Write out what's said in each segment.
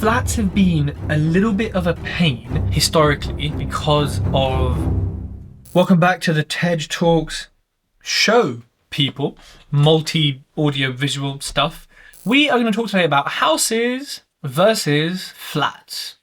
flats have been a little bit of a pain historically because of... Welcome back to the TED Talks show, people. Multi-audio visual stuff. We are going to talk today about houses versus flats.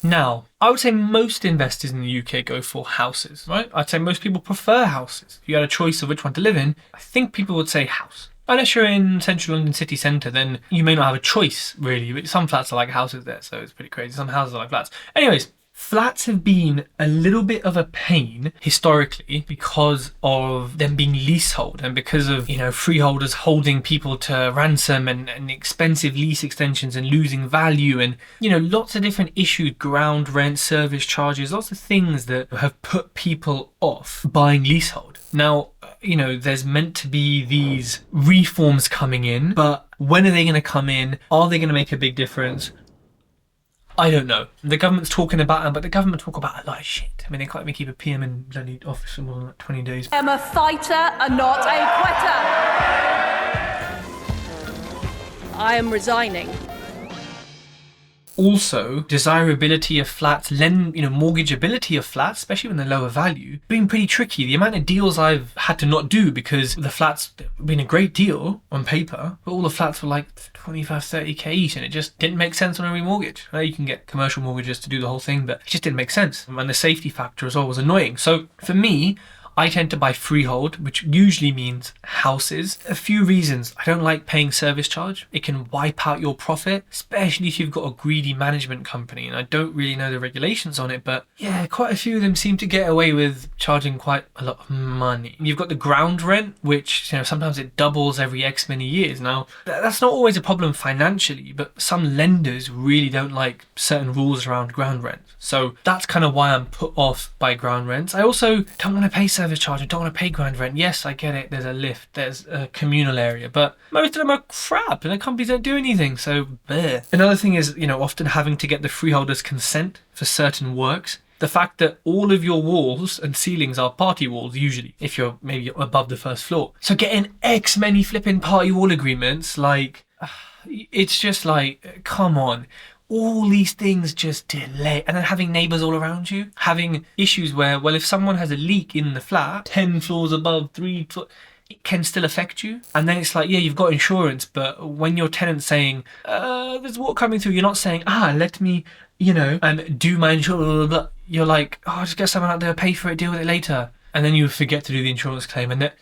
Now, I would say most investors in the UK go for houses, right? I'd say most people prefer houses. If you had a choice of which one to live in, I think people would say house. Unless you're in central London city centre, then you may not have a choice, really. But some flats are like houses there, so it's pretty crazy. Some houses are like flats. Anyways, flats have been a little bit of a pain historically because of them being leasehold and because of, freeholders holding people to ransom and expensive lease extensions and losing value and, lots of different issues, ground rent, service charges, lots of things that have put people off buying leasehold. Now, there's meant to be these reforms coming in, but when are they going to come in? Are they going to make a big difference? I don't know. The government's talking about them, but the government talk about a lot of shit. I mean, they can't even keep a PM in bloody office for more than 20 days. I'm a fighter and not a quitter. I am resigning. Also, desirability of flats, mortgageability of flats, especially when they're lower value, been pretty tricky. The amount of deals I've had to not do because the flats been a great deal on paper, but all the flats were like 25, 30k each, and it just didn't make sense on a remortgage. Right? You can get commercial mortgages to do the whole thing, but it just didn't make sense. And the safety factor as well was annoying. So for me, I tend to buy freehold, which usually means houses. A few reasons. I don't like paying service charge. It can wipe out your profit, especially if you've got a greedy management company. And I don't really know the regulations on it, but yeah, quite a few of them seem to get away with charging quite a lot of money. You've got the ground rent, which, sometimes it doubles every X many years. Now, that's not always a problem financially, but some lenders really don't like certain rules around ground rent. So that's kind of why I'm put off by ground rents. I also don't want to pay service charge. I don't want to pay ground rent. Yes, I get it. There's a lift. There's a communal area. But most of them are crap and the companies don't do anything. So, bleh. Another thing is, often having to get the freeholder's consent for certain works. The fact that all of your walls and ceilings are party walls, usually, if you're maybe above the first floor. So getting X many flipping party wall agreements, it's just like, come on. All these things just delay, and then having neighbours all around you, having issues where, if someone has a leak in the flat 10 floors above, 3 floors, it can still affect you. And then it's like, yeah, you've got insurance, but when your tenant's saying, there's water coming through, you're not saying, let me, do my insurance, blah, blah, blah. You're like, just get someone out there, pay for it, deal with it later. And then you forget to do the insurance claim, and that,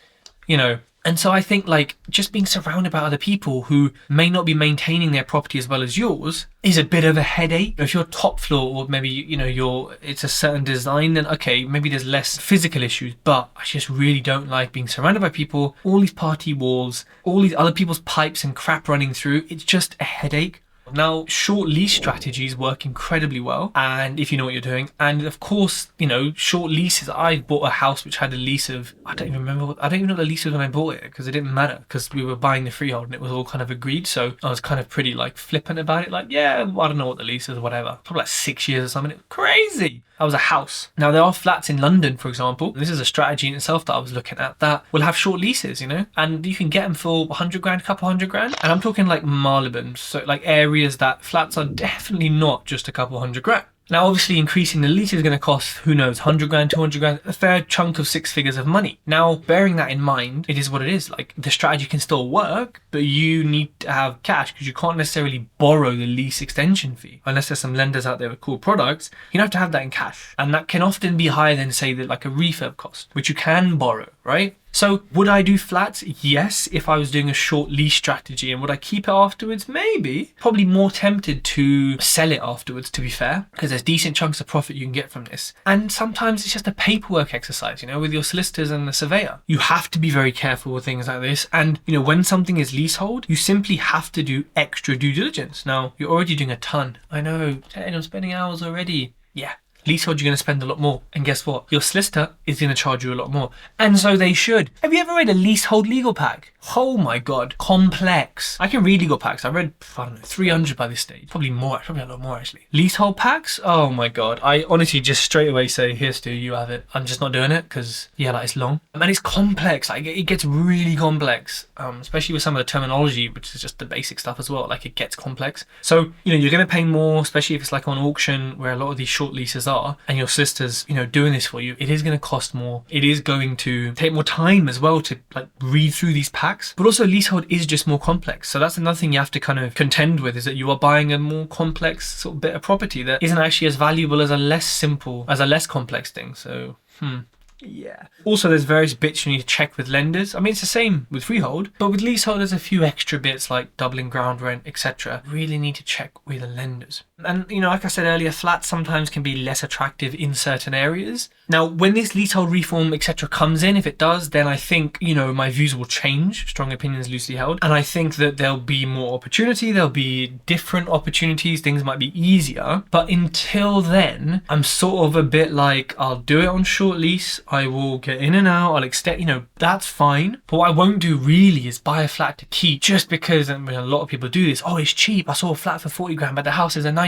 And so I think just being surrounded by other people who may not be maintaining their property as well as yours is a bit of a headache. If you're top floor or maybe, it's a certain design, then okay, maybe there's less physical issues, but I just really don't like being surrounded by people, all these party walls, all these other people's pipes and crap running through. It's just a headache. Now, short lease strategies work incredibly well, and if you know what you're doing, and of course, short leases. I bought a house which had a lease of, I don't even know what the lease was when I bought it, because it didn't matter, because we were buying the freehold and it was all kind of agreed, so I was kind of pretty flippant about it, I don't know what the lease is, whatever. Probably 6 years or something. It was crazy. That was a house. Now, there are flats in London, for example. This is a strategy in itself that I was looking at that will have short leases, and you can get them for 100 grand, couple hundred grand. And I'm talking Marylebone, so areas that flats are definitely not just a couple hundred grand. Now, obviously, increasing the lease is going to cost, who knows, 100 grand, 200 grand, a fair chunk of 6 figures of money. Now, bearing that in mind, it is what it is. The strategy can still work, but you need to have cash because you can't necessarily borrow the lease extension fee. Unless there's some lenders out there with cool products, you have to have that in cash. And that can often be higher than, say, a refurb cost, which you can borrow, right? So would I do flats? Yes, if I was doing a short lease strategy. And would I keep it afterwards? Maybe. Probably more tempted to sell it afterwards, to be fair, because there's decent chunks of profit you can get from this. And sometimes it's just a paperwork exercise, with your solicitors and the surveyor. You have to be very careful with things like this. And, when something is leasehold, you simply have to do extra due diligence. Now, you're already doing a ton. I know, I'm spending hours already. Yeah. Leasehold, you're going to spend a lot more. And guess what? Your solicitor is going to charge you a lot more. And so they should. Have you ever read a leasehold legal pack? Oh my god, complex. I can read legal packs. I read, I don't know, 300 by this stage. Probably more, probably a lot more actually. Leasehold packs? Oh my god. I honestly just straight away say, here Stu, you have it. I'm just not doing it because, yeah, like it's long. And it's complex. Like it gets really complex, especially with some of the terminology, which is just the basic stuff as well. Like it gets complex. So, you're going to pay more, especially if it's like on auction where a lot of these short leases are, and your sister's, doing this for you. It is going to cost more. It is going to take more time as well to like read through these packs. But also leasehold is just more complex. So that's another thing you have to kind of contend with, is that you are buying a more complex sort of bit of property that isn't actually as valuable as a less complex thing. So, yeah. Also, there's various bits you need to check with lenders. I mean, it's the same with freehold, but with leasehold, there's a few extra bits like doubling ground rent, etc. Really need to check with the lenders. And, like I said earlier, flats sometimes can be less attractive in certain areas. Now, when this leasehold reform, etc. comes in, if it does, then I think, my views will change. Strong opinions loosely held. And I think that there'll be more opportunity. There'll be different opportunities. Things might be easier. But until then, I'm sort of a bit like, I'll do it on short lease. I will get in and out. I'll extend, that's fine. But what I won't do really is buy a flat to keep just because, a lot of people do this. Oh, it's cheap. I saw a flat for 40 grand, but the house is a 90.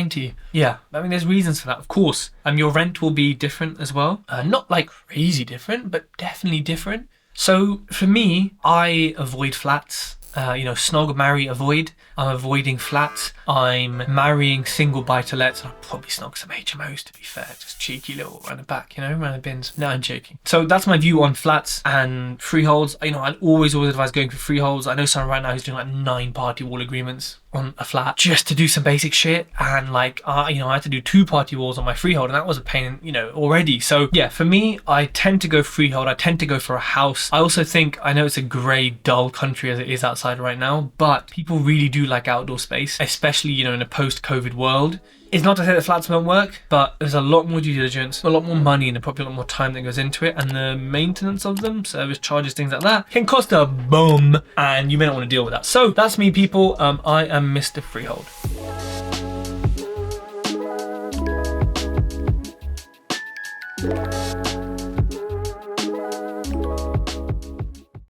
Yeah, there's reasons for that, of course. Your rent will be different as well. Not like crazy different, but definitely different. So for me, I avoid flats. Snog, marry, avoid. I'm avoiding flats. I'm marrying single buy-to-lets. I'll probably snog some HMOs, to be fair. Just cheeky little run it back, run the bins. No, I'm joking. So that's my view on flats and freeholds. I'd always advise going for freeholds. I know someone right now who's doing like 9 party wall agreements on a flat just to do some basic shit. And I had to do 2 party walls on my freehold, and that was a pain, already. So yeah, for me, I tend to go freehold. I tend to go for a house. I also think, I know it's a grey, dull country as it is outside right now, but people really do like outdoor space, especially, in a post-COVID world. It's not to say that flats won't work, but there's a lot more due diligence, a lot more money, and probably a lot more time that goes into it, and the maintenance of them, service charges, things like that, can cost a bomb, and you may not want to deal with that. So that's me, people. I am Mr. Freehold.